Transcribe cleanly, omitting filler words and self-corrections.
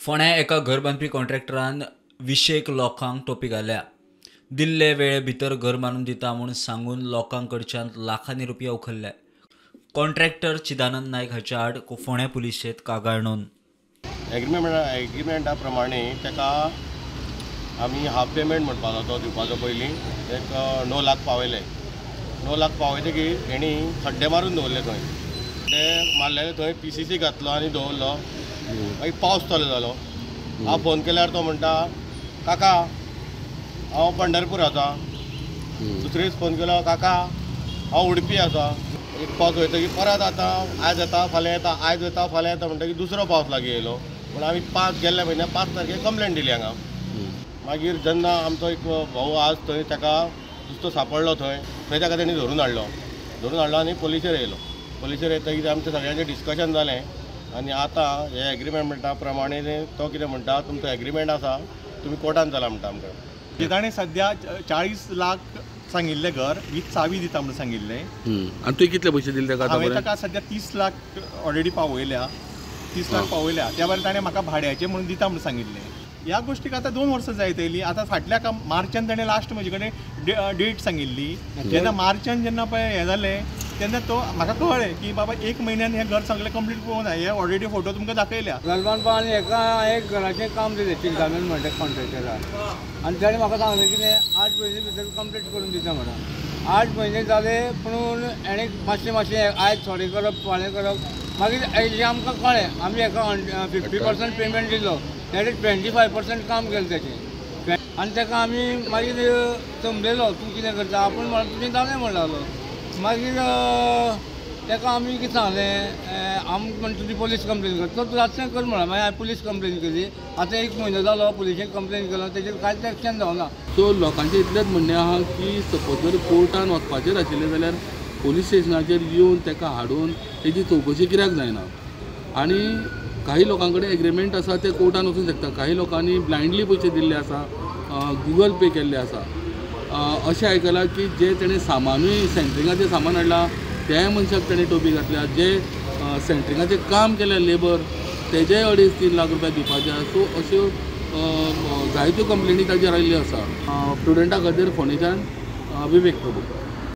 फोंड्या एका घर बांदपी कॉन्ट्रॅक्टरान 200 लोकांक टोपी घाल्या। दिल्ले वेळे भितर घर बांदून दिता म्हूण सांगून लोकांकडच्यान लाखांनी रुपया उखल्ले। कॉन्ट्रॅक्टर चिदानंद नायक हाच्या आड फोंड्या पुलिशेंत कागाळ नोंद। एग्रीमेंटा प्रमाणे ताका आमी हाफ पेमेंट म्हणपाचो तो दिवपाचो पयलीं एक 9 लाख पावयले। 9 लाख पावयतकीर हेणी खड्डे मारून दवरले थंय। ते मारलेले थंय PCC घातलो आनी दवरलो। मागीर पावस चालू जालो। हांव फोन केल्यार तो म्हणटा काका हांव पंढरपूर आसा। दुसरे दीस फोन केलो काका हांव उडपी आसा। एक पावस वयतकीर परत आतां आयज येता फाल्यां येता आयज येता फाल्यां येता म्हणटकीर दुसरो पावस लागीं येयलो। पूण आमी गेल्ल्या म्हयन्याक 5 तारखेक कंप्लेंट दिली हांगा। मागीर जेन्ना आमचो एक भाऊ आज थंय ताका नुस्तो सांपडलो थंय ताका तेणी धरून हाडलो आनी पुलिशेर येयलो। पुलिशेर येतकीर आमचें सगळ्यांचें डिस्कशन जालें आनी आतां हे एग्रीमेंटा प्रमाणे तो कितें म्हणटा तुमचो एग्रीमेंट आसा तुमी कोर्टान चला म्हणटा आमकां। ताणें सद्या 40 लाख सांगिल्लें घर वीथ चावी दिता म्हणून सांगिल्लें। आनी तुवें कितले पयशे दिले ताका? हांवें ताका सद्या 30 लाख ऑलरेडी पावयल्या। 30 लाख पावयल्या त्या भायर ताणें म्हाका भाड्याचें म्हणून दिता म्हणून सांगिल्लें। ह्या गोष्टीक आतां 2 वर्सां जायत येयलीं। आतां फाटल्या मार्चान ताणें लास्ट म्हजे कडेन डेट सांगिल्ली। जेन्ना मार्चान जेन्ना पळय हें जालें तेन्ना तो म्हाका कळ्ळें की बाबा 1 म्हयन्यान हें घर सगळें कंप्लीट पळोवंक जाय। हे ऑलरेडी फोटो तुमकां दाखयल्या। घर बांदपा आनी एका एक घराचें काम दिलें चिंतामण म्हणटा कॉन्ट्रॅक्टराक आनी ताणें म्हाका सांगलें कितें 8 म्हयने भितर कंप्लीट करून दिता म्हणून। 8 म्हयने जाले पूण हेणें मातशें आयज थोडें करप फाल्यां करप। मागीर आमकां कळ्ळें आमी हेका 50% पेमेंट दिलो ताणें 25% काम केलें तेचें आनी ताका आमी मागीर समजयलो तूं कितें करता। आपूण म्हणून तुजें जालें म्हणटालो। मागीर ताका आमी कितें सांगलें आमी म्हणटा तुजी पुलीस कंप्लेन कर। तो रातचें कर म्हणून मागीर हांवें पुलीस कंप्लेन केली। आतां 1 म्हयनो जालो पुलिशेन कंप्लेन केलो तेजेर कांयच एक्शन जावना। सो लोकांचें इतलेंच म्हणणें आहा की सपोज जर कोर्टान वचपाचेर आशिल्लें जाल्यार पुलीस स्टेशनाचेर येवन ताका हाडून तेजी चवकशी कित्याक जायना। आनी काही लोकां कडेन एग्रीमेंट आसा ते कोर्टान वचूंक शकता। काही लोकांनी ब्लायंडली पयशे दिल्ले आसा, गुगल पे केल्ले आसा। अशें आयकलां की जे तेणें सामानूय सेंट्रिंगाचें सामान हाडलां त्या मनशाक तेणें टोपी घातल्या। जे सेंट्रिंगाचें काम केलें लेबर तेजेय 2.5-3 लाख रुपया दिवपाचे आसा। सो अश्यो जायत्यो कंप्लेनी ताजेर आयिल्ल्यो आसा। स्टुडंटा खातीर फोंडेच्यान विवेक प्रभू।